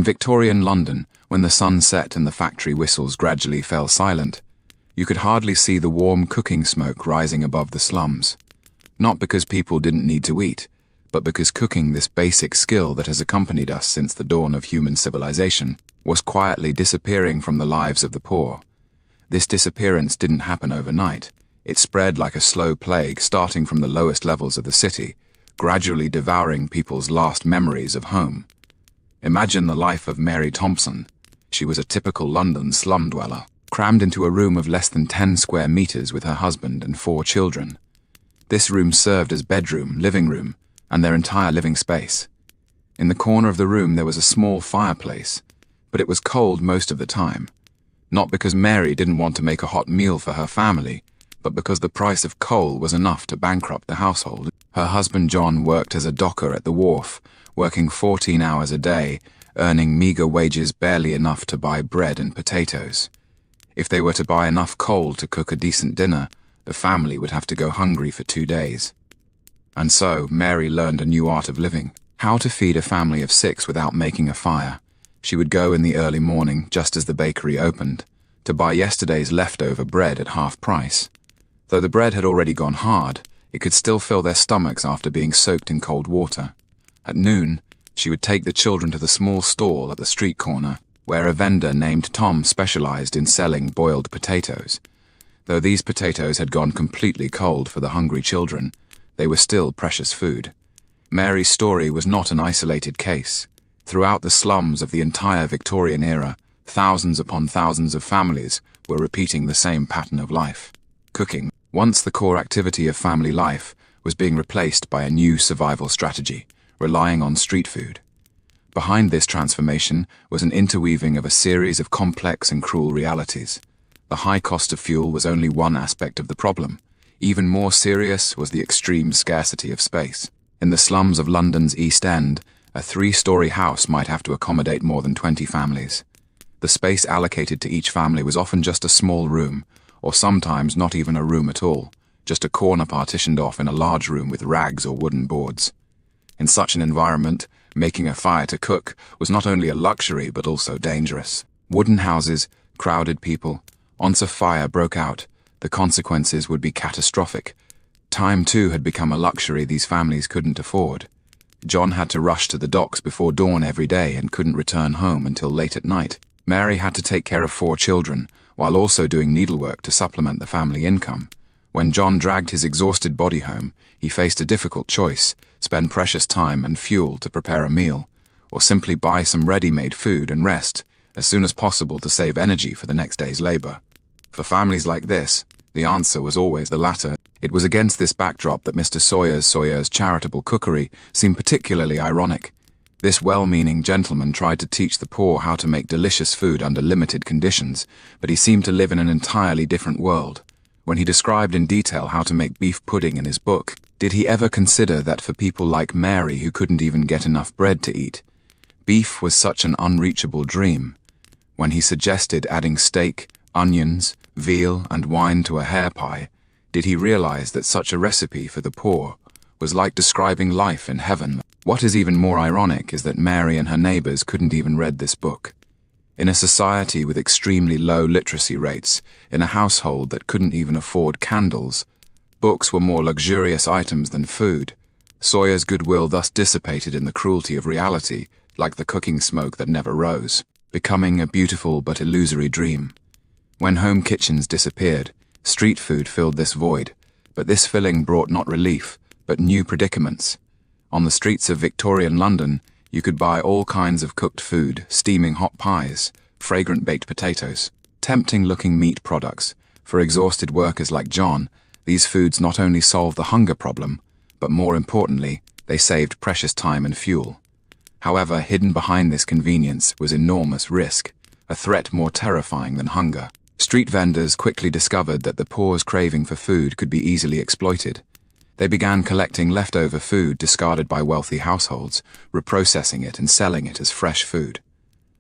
In Victorian London, when the sun set and the factory whistles gradually fell silent, you could hardly see the warm cooking smoke rising above the slums. Not because people didn't need to eat, but because cooking, this basic skill that has accompanied us since the dawn of human civilization, was quietly disappearing from the lives of the poor. This disappearance didn't happen overnight. It spread like a slow plague, starting from the lowest levels of the city, gradually devouring people's last memories of home. Imagine the life of Mary Thompson. She was a typical London slum dweller, crammed into a room of less than 10 square meters with her husband and 4 children. This room served as bedroom, living room, and their entire living space. In the corner of the room there was a small fireplace, but it was cold most of the time. Not because Mary didn't want to make a hot meal for her family, but because the price of coal was enough to bankrupt the household. Her husband John worked as a docker at the wharf, working 14 hours a day, earning meager wages barely enough to buy bread and potatoes. If they were to buy enough coal to cook a decent dinner, the family would have to go hungry for 2 days. And so, Mary learned a new art of living, how to feed a family of 6 without making a fire. She would go in the early morning, just as the bakery opened, to buy yesterday's leftover bread at half price. Though the bread had already gone hard, it could still fill their stomachs after being soaked in cold water. At noon, she would take the children to the small stall at the street corner, where a vendor named Tom specialized in selling boiled potatoes. Though these potatoes had gone completely cold for the hungry children, they were still precious food. Mary's story was not an isolated case. Throughout the slums of the entire Victorian era, thousands upon thousands of families were repeating the same pattern of life. Cooking, once the core activity of family life, was being replaced by a new survival strategy, relying on street food. Behind this transformation was an interweaving of a series of complex and cruel realities. The high cost of fuel was only one aspect of the problem. Even more serious was the extreme scarcity of space. In the slums of London's East End, a 3-story house might have to accommodate more than 20 families. The space allocated to each family was often just a small room, or sometimes not even a room at all, just a corner partitioned off in a large room with rags or wooden boards. In such an environment, making a fire to cook was not only a luxury but also dangerous. Wooden houses, crowded people. Once a fire broke out, the consequences would be catastrophic. Time, too, had become a luxury these families couldn't afford. John had to rush to the docks before dawn every day and couldn't return home until late at night. Mary had to take care of 4 children, while also doing needlework to supplement the family income. When John dragged his exhausted body home, he faced a difficult choice: spend precious time and fuel to prepare a meal, or simply buy some ready-made food and rest as soon as possible to save energy for the next day's labor. For families like this, the answer was always the latter. It was against this backdrop that Mr. Sawyer's charitable cookery seemed particularly ironic. This well-meaning gentleman tried to teach the poor how to make delicious food under limited conditions, but he seemed to live in an entirely different world. When he described in detail how to make beef pudding in his book, did he ever consider that for people like Mary who couldn't even get enough bread to eat, beef was such an unreachable dream? When he suggested adding steak, onions, veal, and wine to a hare pie, did he realize that such a recipe for the poor was like describing life in heaven? What is even more ironic is that Mary and her neighbors couldn't even read this book. In a society with extremely low literacy rates, in a household that couldn't even afford candles, books were more luxurious items than food. Sawyer's goodwill thus dissipated in the cruelty of reality, like the cooking smoke that never rose, becoming a beautiful but illusory dream. When home kitchens disappeared, street food filled this void, but this filling brought not relief, but new predicaments. On the streets of Victorian London, you could buy all kinds of cooked food, steaming hot pies, fragrant baked potatoes, tempting-looking meat products. For exhausted workers like John, these foods not only solved the hunger problem, but more importantly, they saved precious time and fuel. However, hidden behind this convenience was enormous risk, a threat more terrifying than hunger. Street vendors quickly discovered that the poor's craving for food could be easily exploited. They began collecting leftover food discarded by wealthy households, reprocessing it and selling it as fresh food.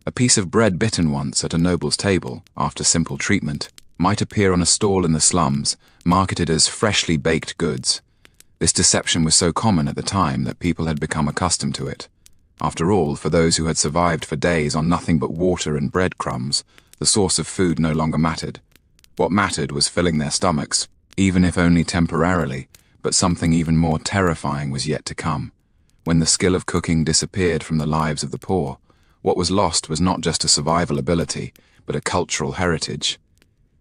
A piece of bread bitten once at a noble's table, after simple treatment, might appear on a stall in the slums, marketed as freshly baked goods. This deception was so common at the time that people had become accustomed to it. After all, for those who had survived for days on nothing but water and breadcrumbs, the source of food no longer mattered. What mattered was filling their stomachs, even if only temporarily, but something even more terrifying was yet to come. When the skill of cooking disappeared from the lives of the poor, what was lost was not just a survival ability, but a cultural heritage.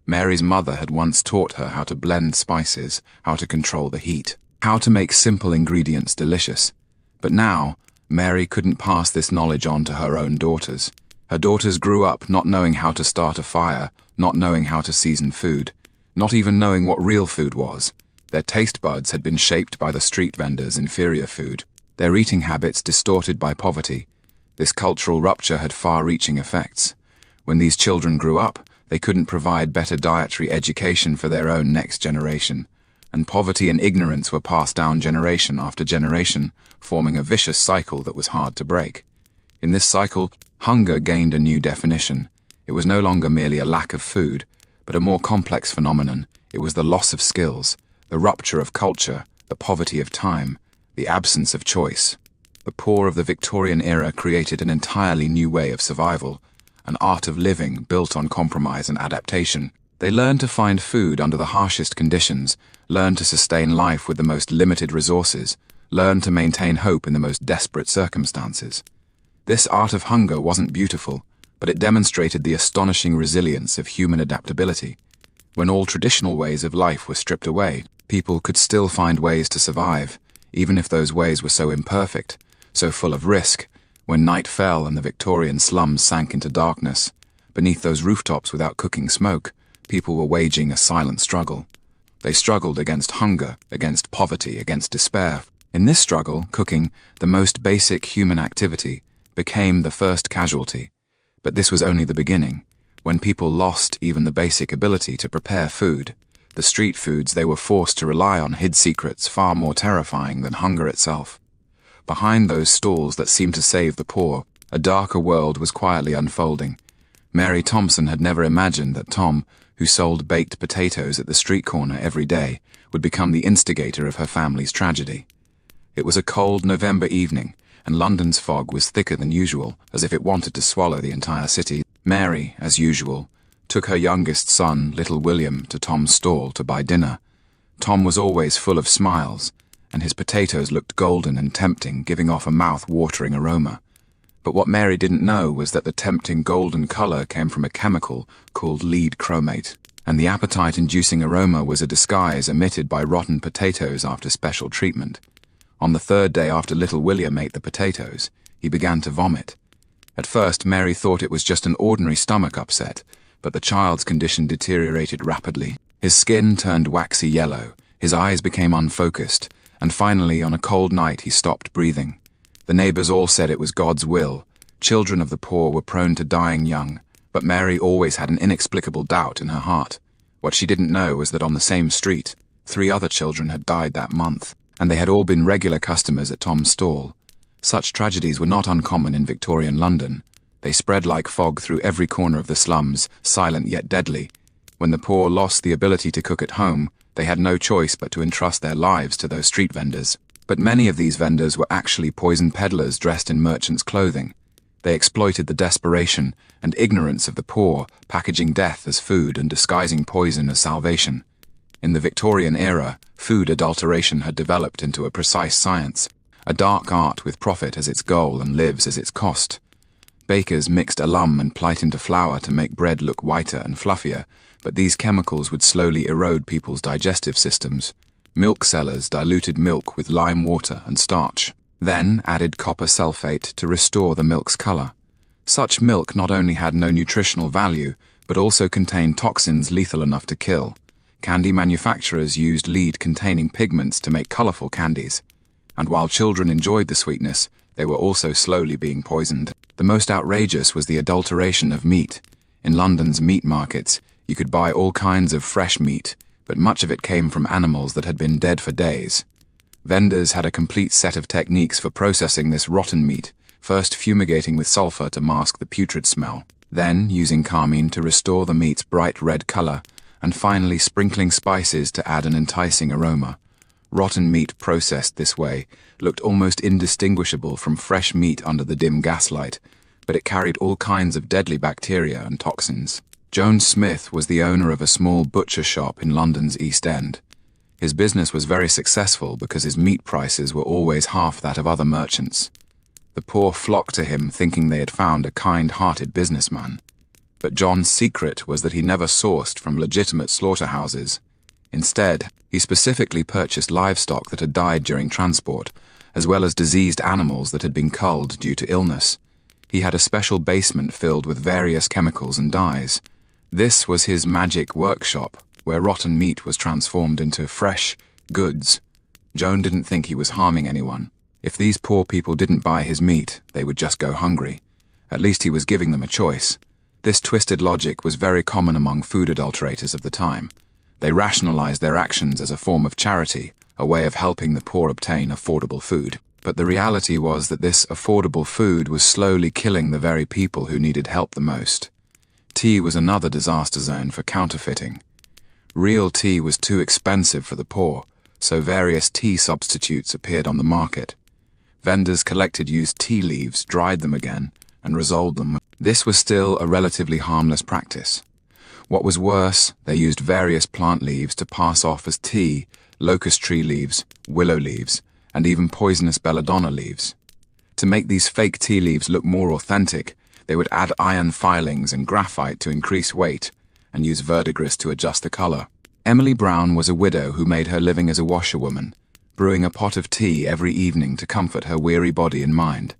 Mary's mother had once taught her how to blend spices, how to control the heat, how to make simple ingredients delicious. But now, Mary couldn't pass this knowledge on to her own daughters. Her daughters grew up not knowing how to start a fire, not knowing how to season food, not even knowing what real food was. Their taste buds had been shaped by the street vendors' inferior food, their eating habits distorted by poverty. This cultural rupture had far-reaching effects. When these children grew up, they couldn't provide better dietary education for their own next generation, and poverty and ignorance were passed down generation after generation, forming a vicious cycle that was hard to break. In this cycle, hunger gained a new definition. It was no longer merely a lack of food, but a more complex phenomenon. It was the loss of skills, the rupture of culture, the poverty of time, the absence of choice. The poor of the Victorian era created an entirely new way of survival, an art of living built on compromise and adaptation. They learned to find food under the harshest conditions, learned to sustain life with the most limited resources, learned to maintain hope in the most desperate circumstances. This art of hunger wasn't beautiful, but it demonstrated the astonishing resilience of human adaptability. When all traditional ways of life were stripped away, people could still find ways to survive, even if those ways were so imperfect, so full of risk. When night fell and the Victorian slums sank into darkness, beneath those rooftops without cooking smoke, people were waging a silent struggle. They struggled against hunger, against poverty, against despair. In this struggle, cooking, the most basic human activity, became the first casualty. But this was only the beginning. When people lost even the basic ability to prepare food, the street foods they were forced to rely on hid secrets far more terrifying than hunger itself. Behind those stalls that seemed to save the poor, a darker world was quietly unfolding. Mary Thompson had never imagined that Tom, who sold baked potatoes at the street corner every day, would become the instigator of her family's tragedy. It was a cold November evening, and London's fog was thicker than usual, as if it wanted to swallow the entire city. Mary, as usual, took her youngest son, little William, to Tom's stall to buy dinner. Tom was always full of smiles, and his potatoes looked golden and tempting, giving off a mouth-watering aroma. But what Mary didn't know was that the tempting golden color came from a chemical called lead chromate, and the appetite-inducing aroma was a disguise emitted by rotten potatoes after special treatment. On the third day after little William ate the potatoes, he began to vomit. At first, Mary thought it was just an ordinary stomach upset, but the child's condition deteriorated rapidly. His skin turned waxy yellow, his eyes became unfocused, and finally, on a cold night, he stopped breathing. The neighbors all said it was God's will. Children of the poor were prone to dying young, but Mary always had an inexplicable doubt in her heart. What she didn't know was that on the same street, 3 other children had died that month, and they had all been regular customers at Tom's stall. Such tragedies were not uncommon in Victorian London. They spread like fog through every corner of the slums, silent yet deadly. When the poor lost the ability to cook at home, they had no choice but to entrust their lives to those street vendors. But many of these vendors were actually poison peddlers dressed in merchants' clothing. They exploited the desperation and ignorance of the poor, packaging death as food and disguising poison as salvation. In the Victorian era, food adulteration had developed into a precise science, a dark art with profit as its goal and lives as its cost. Bakers mixed alum and plight into flour to make bread look whiter and fluffier, but these chemicals would slowly erode people's digestive systems. Milk sellers diluted milk with lime water and starch, then added copper sulfate to restore the milk's color. Such milk not only had no nutritional value, but also contained toxins lethal enough to kill. Candy manufacturers used lead-containing pigments to make colorful candies. And while children enjoyed the sweetness, they were also slowly being poisoned. The most outrageous was the adulteration of meat. In London's meat markets, you could buy all kinds of fresh meat, but much of it came from animals that had been dead for days. Vendors had a complete set of techniques for processing this rotten meat, first fumigating with sulfur to mask the putrid smell, then using carmine to restore the meat's bright red color, and finally sprinkling spices to add an enticing aroma. Rotten meat processed this way looked almost indistinguishable from fresh meat under the dim gaslight, but it carried all kinds of deadly bacteria and toxins. Jones Smith was the owner of a small butcher shop in London's East End. His business was very successful because his meat prices were always half that of other merchants. The poor flocked to him thinking they had found a kind-hearted businessman. But John's secret was that he never sourced from legitimate slaughterhouses. Instead, he specifically purchased livestock that had died during transport, as well as diseased animals that had been culled due to illness. He had a special basement filled with various chemicals and dyes. This was his magic workshop, where rotten meat was transformed into fresh goods. Joan didn't think he was harming anyone. If these poor people didn't buy his meat, they would just go hungry. At least he was giving them a choice. This twisted logic was very common among food adulterators of the time. They rationalized their actions as a form of charity, a way of helping the poor obtain affordable food. But the reality was that this affordable food was slowly killing the very people who needed help the most. Tea was another disaster zone for counterfeiting. Real tea was too expensive for the poor, so various tea substitutes appeared on the market. Vendors collected used tea leaves, dried them again, and resolved them. This was still a relatively harmless practice. What was worse, they used various plant leaves to pass off as tea, locust tree leaves, willow leaves, and even poisonous belladonna leaves. To make these fake tea leaves look more authentic, they would add iron filings and graphite to increase weight, and use verdigris to adjust the color. Emily Brown was a widow who made her living as a washerwoman, brewing a pot of tea every evening to comfort her weary body and mind.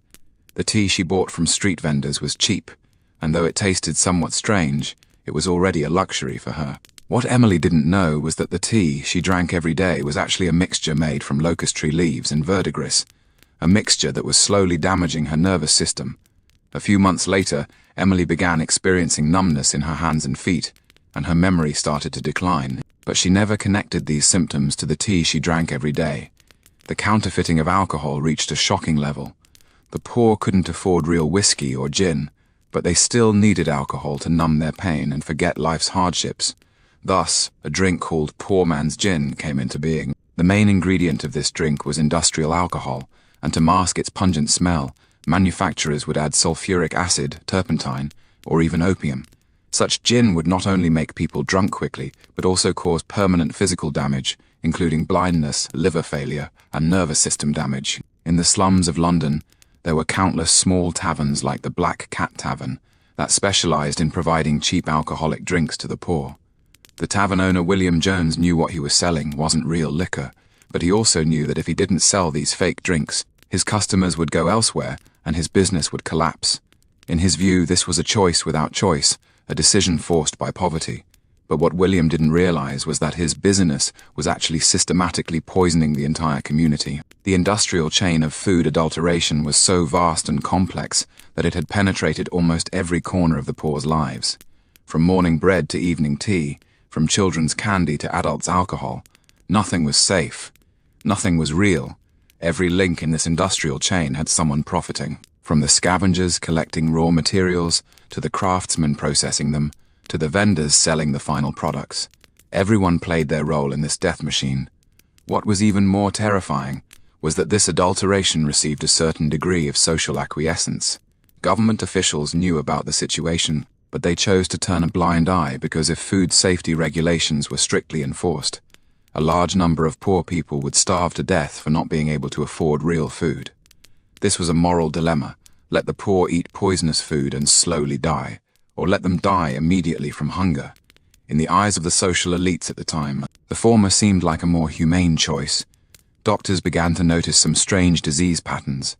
The tea she bought from street vendors was cheap, and though it tasted somewhat strange, it was already a luxury for her. What Emily didn't know was that the tea she drank every day was actually a mixture made from locust tree leaves and verdigris, a mixture that was slowly damaging her nervous system. A few months later, Emily began experiencing numbness in her hands and feet, and her memory started to decline. But she never connected these symptoms to the tea she drank every day. The counterfeiting of alcohol reached a shocking level. The poor couldn't afford real whiskey or gin, but they still needed alcohol to numb their pain and forget life's hardships. Thus, a drink called poor man's gin came into being. The main ingredient of this drink was industrial alcohol, and to mask its pungent smell, manufacturers would add sulfuric acid, turpentine, or even opium. Such gin would not only make people drunk quickly, but also cause permanent physical damage, including blindness, liver failure, and nervous system damage. In the slums of London, there were countless small taverns like the Black Cat Tavern that specialized in providing cheap alcoholic drinks to the poor. The tavern owner William Jones knew what he was selling wasn't real liquor, but he also knew that if he didn't sell these fake drinks, his customers would go elsewhere and his business would collapse. In his view, this was a choice without choice, a decision forced by poverty. But what William didn't realize was that his business was actually systematically poisoning the entire community. The industrial chain of food adulteration was so vast and complex that it had penetrated almost every corner of the poor's lives. From morning bread to evening tea, from children's candy to adults' alcohol, nothing was safe. Nothing was real. Every link in this industrial chain had someone profiting. From the scavengers collecting raw materials, to the craftsmen processing them, to the vendors selling the final products. Everyone played their role in this death machine. What was even more terrifying was that this adulteration received a certain degree of social acquiescence. Government officials knew about the situation, but they chose to turn a blind eye because if food safety regulations were strictly enforced, a large number of poor people would starve to death for not being able to afford real food. This was a moral dilemma. Let the poor eat poisonous food and slowly die, or let them die immediately from hunger. In the eyes of the social elites at the time, the former seemed like a more humane choice. Doctors began to notice some strange disease patterns.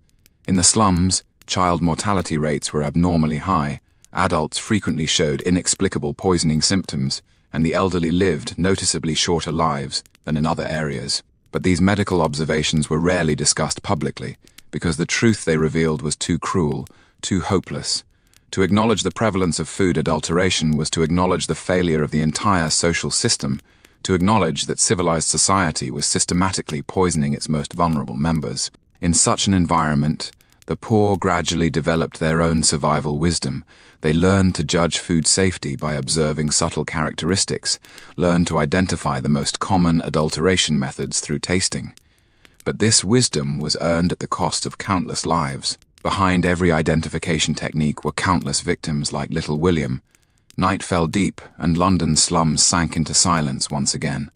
In the slums, child mortality rates were abnormally high, adults frequently showed inexplicable poisoning symptoms, and the elderly lived noticeably shorter lives than in other areas. But these medical observations were rarely discussed publicly, because the truth they revealed was too cruel, too hopeless. To acknowledge the prevalence of food adulteration was to acknowledge the failure of the entire social system, to acknowledge that civilized society was systematically poisoning its most vulnerable members. In such an environment, The poor gradually developed their own survival wisdom. They learned to judge food safety by observing subtle characteristics, learned to identify the most common adulteration methods through tasting. But this wisdom was earned at the cost of countless lives. Behind every identification technique were countless victims like little William. Night fell deep, and London's slums sank into silence once again.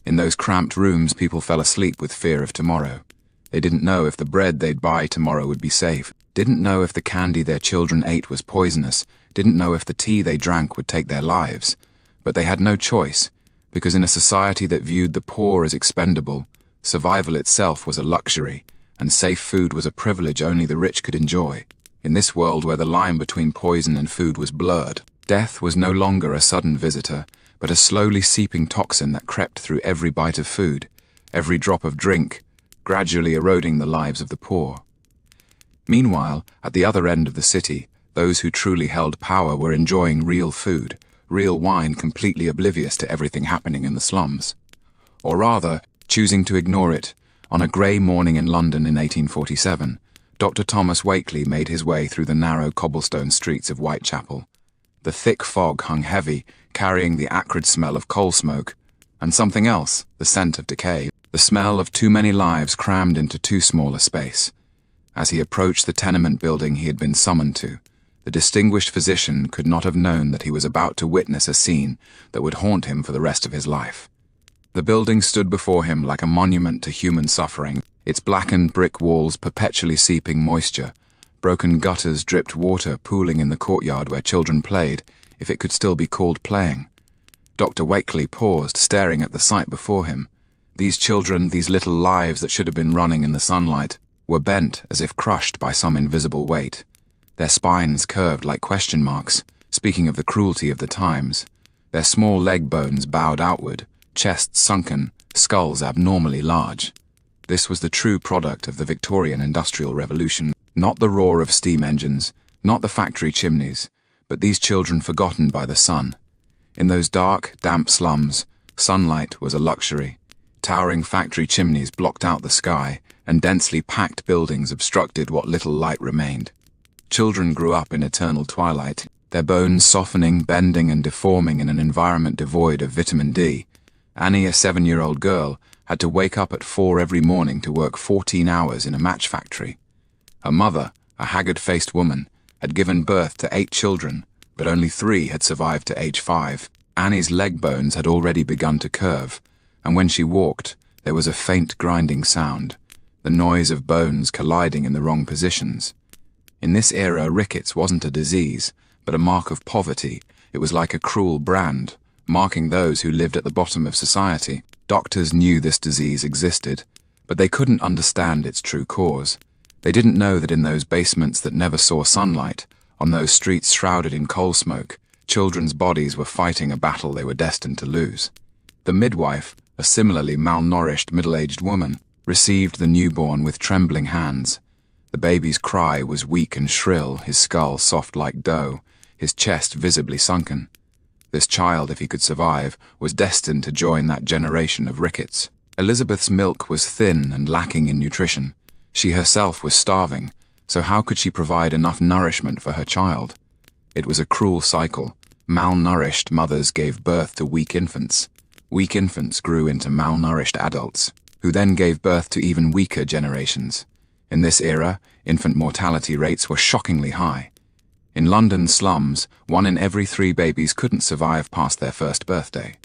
In those cramped rooms, people fell asleep with fear of tomorrow. They didn't know if the bread they'd buy tomorrow would be safe, didn't know if the candy their children ate was poisonous, didn't know if the tea they drank would take their lives. But they had no choice, because in a society that viewed the poor as expendable, survival itself was a luxury, and safe food was a privilege only the rich could enjoy. In this world where the line between poison and food was blurred, death was no longer a sudden visitor, but a slowly seeping toxin that crept through every bite of food, every drop of drink, gradually eroding the lives of the poor. Meanwhile, at the other end of the city, those who truly held power were enjoying real food, real wine, completely oblivious to everything happening in the slums. Or rather, choosing to ignore it. On a grey morning in London in 1847, Dr. Thomas Wakeley made his way through the narrow cobblestone streets of Whitechapel. The thick fog hung heavy, carrying the acrid smell of coal smoke, and something else, the scent of decay, the smell of too many lives crammed into too small a space. As he approached the tenement building he had been summoned to, the distinguished physician could not have known that he was about to witness a scene that would haunt him for the rest of his life. The building stood before him like a monument to human suffering, its blackened brick walls perpetually seeping moisture. Broken gutters dripped water pooling in the courtyard where children played, if it could still be called playing. Dr. Wakeley paused, staring at the sight before him. These children, these little lives that should have been running in the sunlight, were bent as if crushed by some invisible weight. Their spines curved like question marks, speaking of the cruelty of the times. Their small leg bones bowed outward, chests sunken, skulls abnormally large. This was the true product of the Victorian Industrial Revolution, not the roar of steam engines, not the factory chimneys, but these children forgotten by the sun. In those dark, damp slums, sunlight was a luxury. Towering factory chimneys blocked out the sky, and densely packed buildings obstructed what little light remained. Children grew up in eternal twilight, their bones softening, bending and deforming in an environment devoid of vitamin D. Annie, a 7-year-old girl, had to wake up at 4 every morning to work 14 hours in a match factory. Her mother, a haggard-faced woman, had given birth to 8 children, but only 3 had survived to age 5. Annie's leg bones had already begun to curve, and when she walked, there was a faint grinding sound, the noise of bones colliding in the wrong positions. In this era, rickets wasn't a disease, but a mark of poverty. It was like a cruel brand, marking those who lived at the bottom of society. Doctors knew this disease existed, but they couldn't understand its true cause. They didn't know that in those basements that never saw sunlight, on those streets shrouded in coal smoke, children's bodies were fighting a battle they were destined to lose. The midwife, a similarly malnourished middle-aged woman, received the newborn with trembling hands. The baby's cry was weak and shrill, his skull soft like dough, his chest visibly sunken. This child, if he could survive, was destined to join that generation of rickets. Elizabeth's milk was thin and lacking in nutrition. She herself was starving, so how could she provide enough nourishment for her child? It was a cruel cycle. Malnourished mothers gave birth to weak infants. Weak infants grew into malnourished adults, who then gave birth to even weaker generations. In this era, infant mortality rates were shockingly high. In London's slums, 1 in every 3 babies couldn't survive past their first birthday.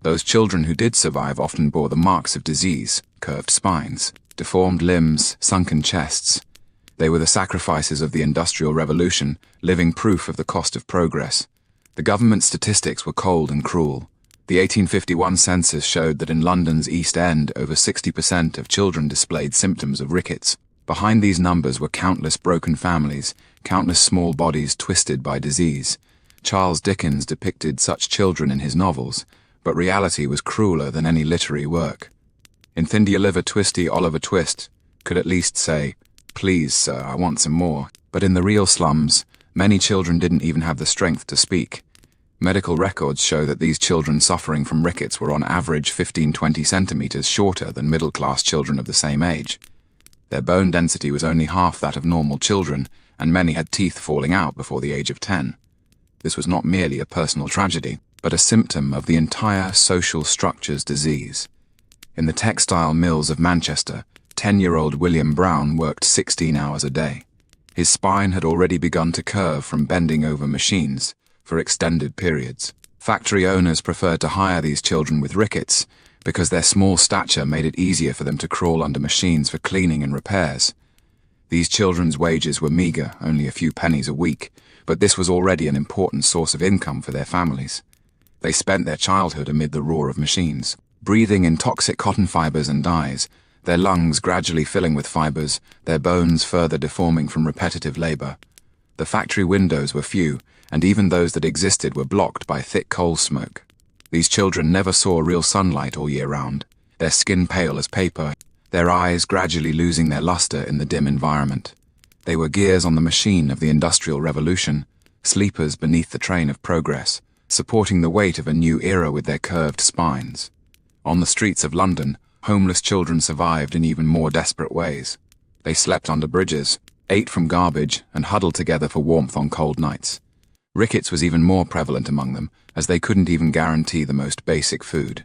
Those children who did survive often bore the marks of disease, curved spines, deformed limbs, sunken chests. They were the sacrifices of the Industrial Revolution, living proof of the cost of progress. The government statistics were cold and cruel. The 1851 census showed that in London's East End, over 60% of children displayed symptoms of rickets. Behind these numbers were countless broken families, countless small bodies twisted by disease. Charles Dickens depicted such children in his novels, but reality was crueler than any literary work. In Thindy Oliver Twisty, Oliver Twist could at least say, "Please, sir, I want some more." But in the real slums, many children didn't even have the strength to speak. Medical records show that these children suffering from rickets were on average 15–20 centimeters shorter than middle-class children of the same age. Their bone density was only half that of normal children, and many had teeth falling out before the age of 10. This was not merely a personal tragedy, but a symptom of the entire social structure's disease. In the textile mills of Manchester, 10-year-old William Brown worked 16 hours a day. His spine had already begun to curve from bending over machines for extended periods. Factory owners preferred to hire these children with rickets because their small stature made it easier for them to crawl under machines for cleaning and repairs. These children's wages were meager, only a few pennies a week, but this was already an important source of income for their families. They spent their childhood amid the roar of machines, breathing in toxic cotton fibers and dyes, their lungs gradually filling with fibers, their bones further deforming from repetitive labor. The factory windows were few, and even those that existed were blocked by thick coal smoke. These children never saw real sunlight all year round, their skin pale as paper, their eyes gradually losing their luster in the dim environment. They were gears on the machine of the Industrial Revolution, sleepers beneath the train of progress, supporting the weight of a new era with their curved spines. On the streets of London, homeless children survived in even more desperate ways. They slept under bridges, ate from garbage, and huddled together for warmth on cold nights. Rickets was even more prevalent among them, as they couldn't even guarantee the most basic food.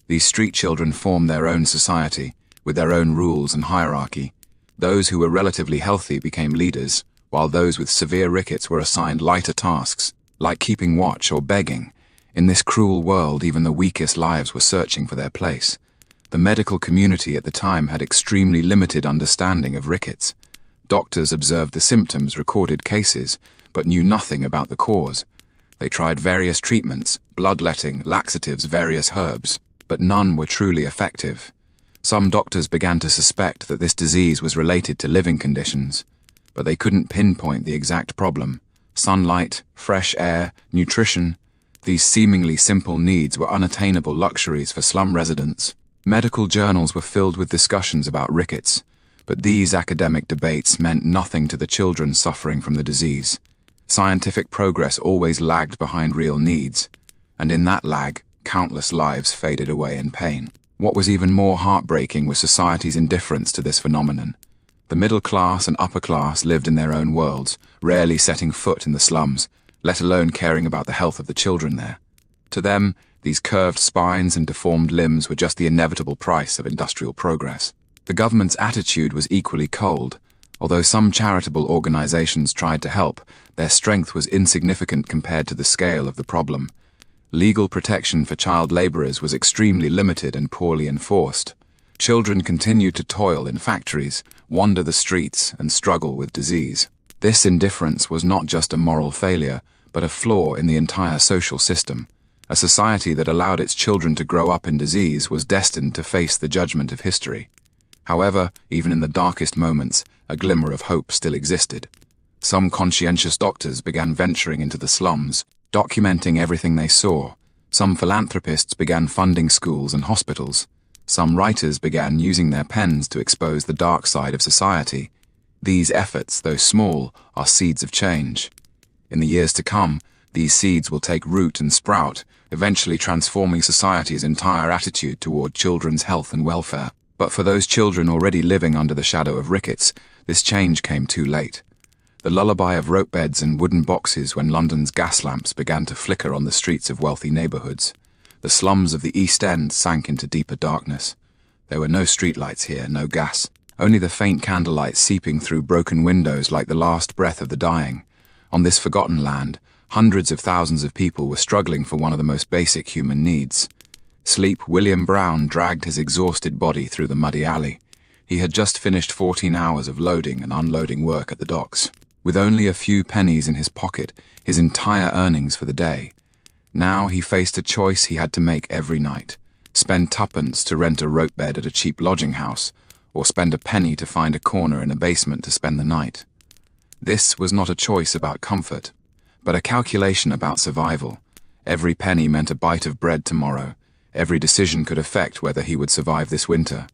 These street children formed their own society, with their own rules and hierarchy. Those who were relatively healthy became leaders, while those with severe rickets were assigned lighter tasks, like keeping watch or begging. In this cruel world, even the weakest lives were searching for their place. The medical community at the time had extremely limited understanding of rickets. Doctors observed the symptoms, recorded cases, but knew nothing about the cause. They tried various treatments, bloodletting, laxatives, various herbs, but none were truly effective. Some doctors began to suspect that this disease was related to living conditions, but they couldn't pinpoint the exact problem. Sunlight, fresh air, nutrition, these seemingly simple needs were unattainable luxuries for slum residents. Medical journals were filled with discussions about rickets, but these academic debates meant nothing to the children suffering from the disease. Scientific progress always lagged behind real needs, and in that lag, countless lives faded away in pain. What was even more heartbreaking was society's indifference to this phenomenon. The middle class and upper class lived in their own worlds, rarely setting foot in the slums, let alone caring about the health of the children there. To them, these curved spines and deformed limbs were just the inevitable price of industrial progress. The government's attitude was equally cold. Although some charitable organizations tried to help, their strength was insignificant compared to the scale of the problem. Legal protection for child laborers was extremely limited and poorly enforced. Children continued to toil in factories, wander the streets, and struggle with disease. This indifference was not just a moral failure, but a flaw in the entire social system. A society that allowed its children to grow up in disease was destined to face the judgment of history. However, even in the darkest moments, a glimmer of hope still existed. Some conscientious doctors began venturing into the slums, documenting everything they saw. Some philanthropists began funding schools and hospitals. Some writers began using their pens to expose the dark side of society. These efforts, though small, are seeds of change. In the years to come, these seeds will take root and sprout, eventually transforming society's entire attitude toward children's health and welfare. But for those children already living under the shadow of rickets, this change came too late. The lullaby of rope beds and wooden boxes when London's gas lamps began to flicker on the streets of wealthy neighborhoods. The slums of the East End sank into deeper darkness. There were no streetlights here, no gas, only the faint candlelight seeping through broken windows like the last breath of the dying. On this forgotten land, hundreds of thousands of people were struggling for one of the most basic human needs. Sleep. William Brown dragged his exhausted body through the muddy alley. He had just finished 14 hours of loading and unloading work at the docks. With only a few pennies in his pocket, his entire earnings for the day. Now he faced a choice he had to make every night. Spend tuppence to rent a rope bed at a cheap lodging house, or spend a penny to find a corner in a basement to spend the night. This was not a choice about comfort, but a calculation about survival. Every penny meant a bite of bread tomorrow. Every decision could affect whether he would survive this winter.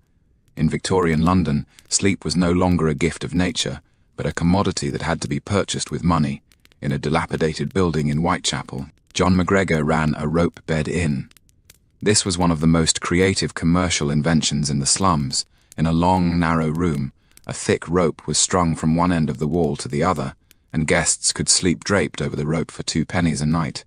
In Victorian London, sleep was no longer a gift of nature, but a commodity that had to be purchased with money. In a dilapidated building in Whitechapel, John McGregor ran a rope bed inn. This was one of the most creative commercial inventions in the slums. In a long, narrow room, A thick rope was strung from one end of the wall to the other, and guests could sleep draped over the rope for 2 pennies a night.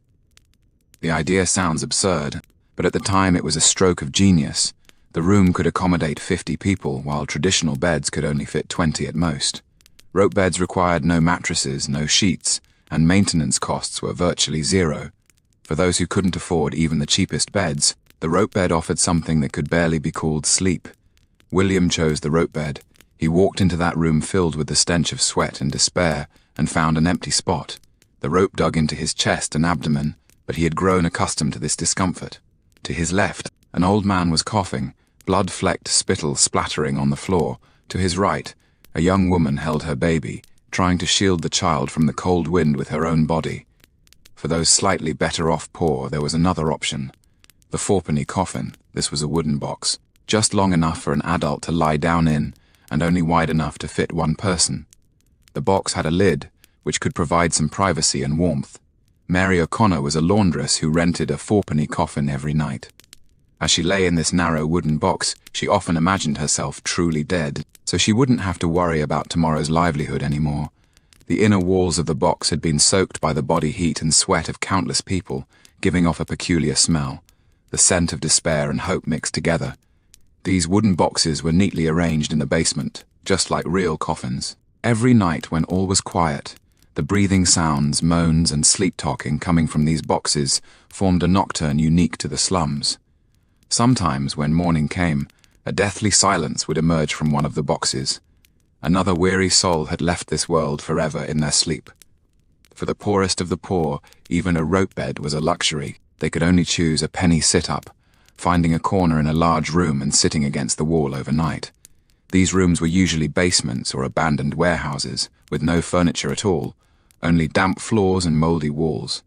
The idea sounds absurd, but at the time it was a stroke of genius. The room could accommodate 50 people, while traditional beds could only fit 20 at most. Rope beds required no mattresses, no sheets, and maintenance costs were virtually zero. For those who couldn't afford even the cheapest beds, the rope bed offered something that could barely be called sleep. William chose the rope bed. He walked into that room filled with the stench of sweat and despair and found an empty spot. The rope dug into his chest and abdomen, but he had grown accustomed to this discomfort. To his left, an old man was coughing, blood-flecked spittle splattering on the floor. To his right, a young woman held her baby, trying to shield the child from the cold wind with her own body. For those slightly better off poor, there was another option. The 4-penny coffin. This was a wooden box, just long enough for an adult to lie down in, and only wide enough to fit one person. The box had a lid, which could provide some privacy and warmth. Mary O'Connor was a laundress who rented a 4-penny coffin every night. As she lay in this narrow wooden box, she often imagined herself truly dead, so she wouldn't have to worry about tomorrow's livelihood anymore. The inner walls of the box had been soaked by the body heat and sweat of countless people, giving off a peculiar smell. The scent of despair and hope mixed together. These wooden boxes were neatly arranged in the basement, just like real coffins. Every night when all was quiet, the breathing sounds, moans, and sleep-talking coming from these boxes formed a nocturne unique to the slums. Sometimes, when morning came, a deathly silence would emerge from one of the boxes. Another weary soul had left this world forever in their sleep. For the poorest of the poor, even a rope bed was a luxury. They could only choose a penny sit-up, finding a corner in a large room and sitting against the wall overnight. These rooms were usually basements or abandoned warehouses, with no furniture at all, only damp floors and mouldy walls.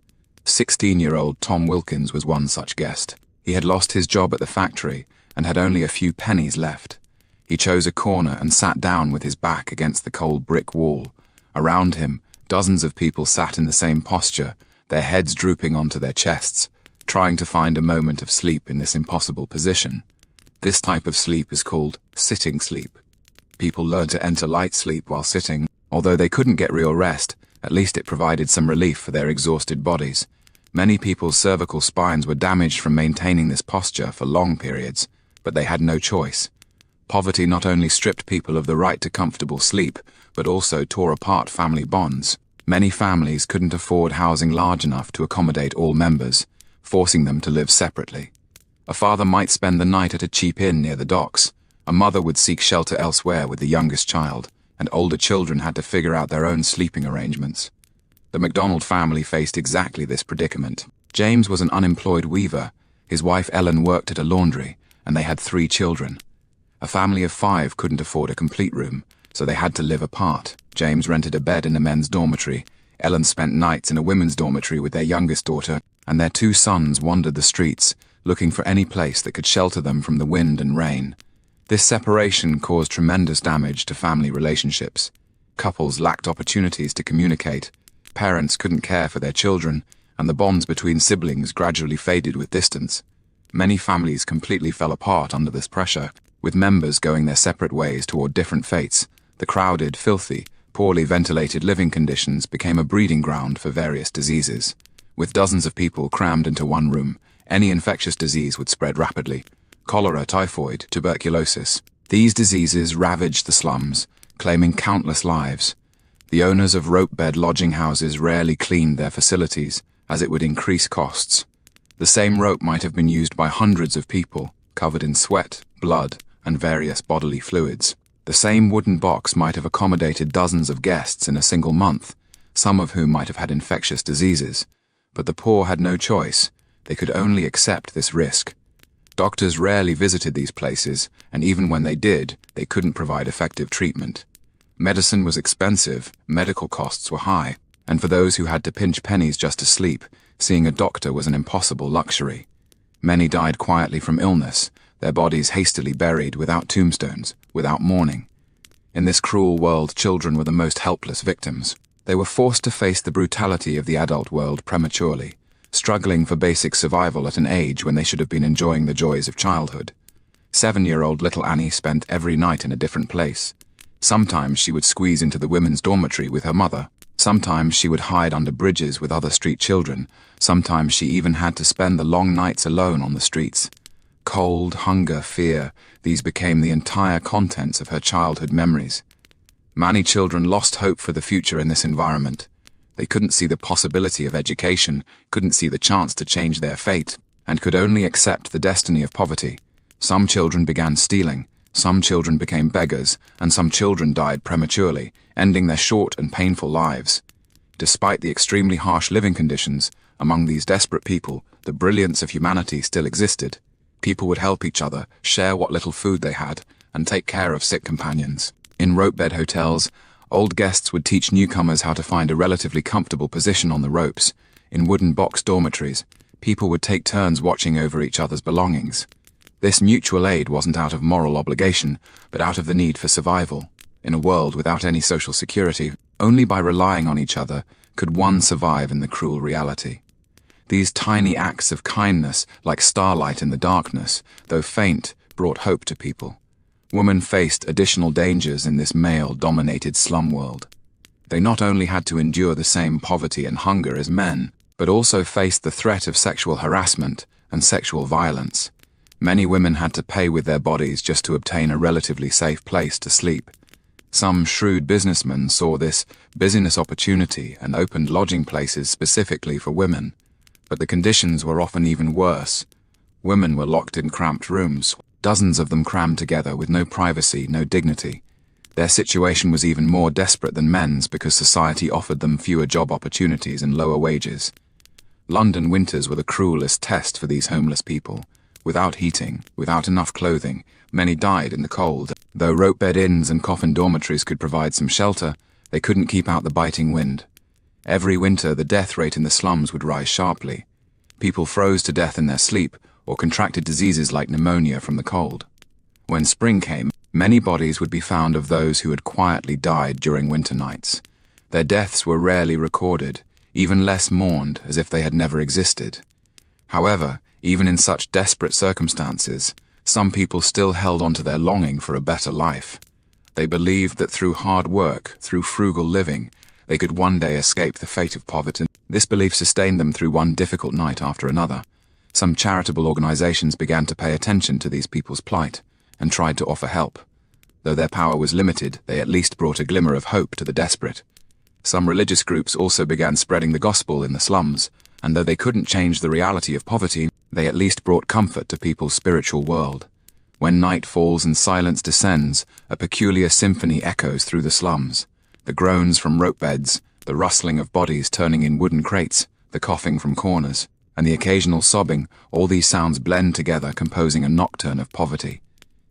16-year-old Tom Wilkins was one such guest. He had lost his job at the factory and had only a few pennies left. He chose a corner and sat down with his back against the cold brick wall. Around him, dozens of people sat in the same posture, their heads drooping onto their chests, trying to find a moment of sleep in this impossible position. This type of sleep is called sitting sleep. People learn to enter light sleep while sitting. Although they couldn't get real rest, at least it provided some relief for their exhausted bodies. Many people's cervical spines were damaged from maintaining this posture for long periods, but they had no choice. Poverty not only stripped people of the right to comfortable sleep, but also tore apart family bonds. Many families couldn't afford housing large enough to accommodate all members, forcing them to live separately. A father might spend the night at a cheap inn near the docks. A mother would seek shelter elsewhere with the youngest child, and older children had to figure out their own sleeping arrangements. The MacDonald family faced exactly this predicament. James was an unemployed weaver. His wife Ellen worked at a laundry, and they had 3 children. A family of 5 couldn't afford a complete room, so they had to live apart. James rented a bed in a men's dormitory. Ellen spent nights in a women's dormitory with their youngest daughter, and their 2 sons wandered the streets, looking for any place that could shelter them from the wind and rain. This separation caused tremendous damage to family relationships. Couples lacked opportunities to communicate. Parents couldn't care for their children, and the bonds between siblings gradually faded with distance. Many families completely fell apart under this pressure, with members going their separate ways toward different fates. The crowded, filthy, poorly ventilated living conditions became a breeding ground for various diseases. With dozens of people crammed into one room, any infectious disease would spread rapidly. Cholera, typhoid, tuberculosis. These diseases ravaged the slums, claiming countless lives. The owners of rope-bed lodging houses rarely cleaned their facilities, as it would increase costs. The same rope might have been used by hundreds of people, covered in sweat, blood, and various bodily fluids. The same wooden box might have accommodated dozens of guests in a single month, some of whom might have had infectious diseases. But the poor had no choice. They could only accept this risk. Doctors rarely visited these places, and even when they did, they couldn't provide effective treatment. Medicine was expensive, medical costs were high, and for those who had to pinch pennies just to sleep, seeing a doctor was an impossible luxury. Many died quietly from illness, their bodies hastily buried without tombstones, without mourning. In this cruel world, children were the most helpless victims. They were forced to face the brutality of the adult world prematurely, struggling for basic survival at an age when they should have been enjoying the joys of childhood. 7-year-old little Annie spent every night in a different place. Sometimes she would squeeze into the women's dormitory with her mother. Sometimes she would hide under bridges with other street children. Sometimes she even had to spend the long nights alone on the streets. Cold, hunger, fear, these became the entire contents of her childhood memories. Many children lost hope for the future in this environment. They couldn't see the possibility of education, couldn't see the chance to change their fate, and could only accept the destiny of poverty. Some children began stealing, some children became beggars, and some children died prematurely, ending their short and painful lives. Despite the extremely harsh living conditions, among these desperate people, the brilliance of humanity still existed. People would help each other, share what little food they had, and take care of sick companions. In rope-bed hotels, old guests would teach newcomers how to find a relatively comfortable position on the ropes. In wooden box dormitories, people would take turns watching over each other's belongings. This mutual aid wasn't out of moral obligation, but out of the need for survival. In a world without any social security, only by relying on each other could one survive in the cruel reality. These tiny acts of kindness, like starlight in the darkness, though faint, brought hope to people. Women faced additional dangers in this male-dominated slum world. They not only had to endure the same poverty and hunger as men, but also faced the threat of sexual harassment and sexual violence. Many women had to pay with their bodies just to obtain a relatively safe place to sleep. Some shrewd businessmen saw this business opportunity and opened lodging places specifically for women. But the conditions were often even worse. Women were locked in cramped rooms, dozens of them crammed together with no privacy, no dignity. Their situation was even more desperate than men's because society offered them fewer job opportunities and lower wages. London winters were the cruelest test for these homeless people. Without heating, without enough clothing, many died in the cold. Though rope-bed inns and coffin dormitories could provide some shelter, they couldn't keep out the biting wind. Every winter, the death rate in the slums would rise sharply. People froze to death in their sleep or contracted diseases like pneumonia from the cold. When spring came, many bodies would be found of those who had quietly died during winter nights. Their deaths were rarely recorded, even less mourned, as if they had never existed. However, even in such desperate circumstances, some people still held on to their longing for a better life. They believed that through hard work, through frugal living, they could one day escape the fate of poverty. This belief sustained them through one difficult night after another. Some charitable organizations began to pay attention to these people's plight and tried to offer help. Though their power was limited, they at least brought a glimmer of hope to the desperate. Some religious groups also began spreading the gospel in the slums, and though they couldn't change the reality of poverty, they at least brought comfort to people's spiritual world. When night falls and silence descends, a peculiar symphony echoes through the slums. The groans from rope beds, the rustling of bodies turning in wooden crates, the coughing from corners, and the occasional sobbing, all these sounds blend together, composing a nocturne of poverty.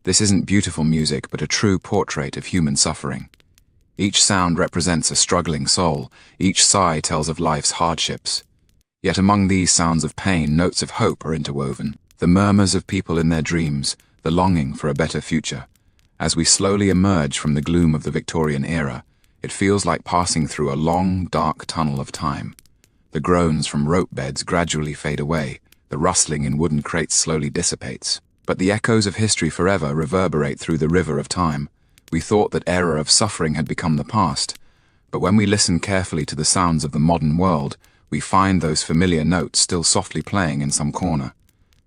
This isn't beautiful music, but a true portrait of human suffering. Each sound represents a struggling soul, each sigh tells of life's hardships. Yet among these sounds of pain, notes of hope are interwoven, the murmurs of people in their dreams, the longing for a better future. As we slowly emerge from the gloom of the Victorian era, it feels like passing through a long, dark tunnel of time. The groans from rope beds gradually fade away, the rustling in wooden crates slowly dissipates. But the echoes of history forever reverberate through the river of time. We thought that era of suffering had become the past, but when we listen carefully to the sounds of the modern world, we find those familiar notes still softly playing in some corner.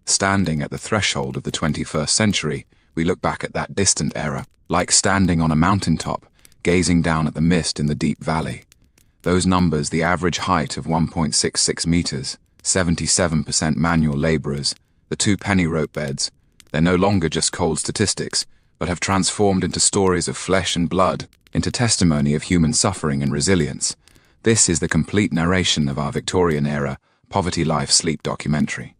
Standing at the threshold of the 21st century, we look back at that distant era, like standing on a mountaintop, gazing down at the mist in the deep valley. Those numbers, the average height of 1.66 meters, 77% manual laborers, the 2 penny rope beds, they're no longer just cold statistics, but have transformed into stories of flesh and blood, into testimony of human suffering and resilience. This is the complete narration of our Victorian-era Poverty Life Sleep documentary.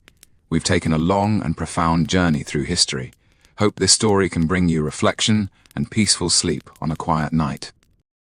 We've taken a long and profound journey through history. Hope this story can bring you reflection and peaceful sleep on a quiet night.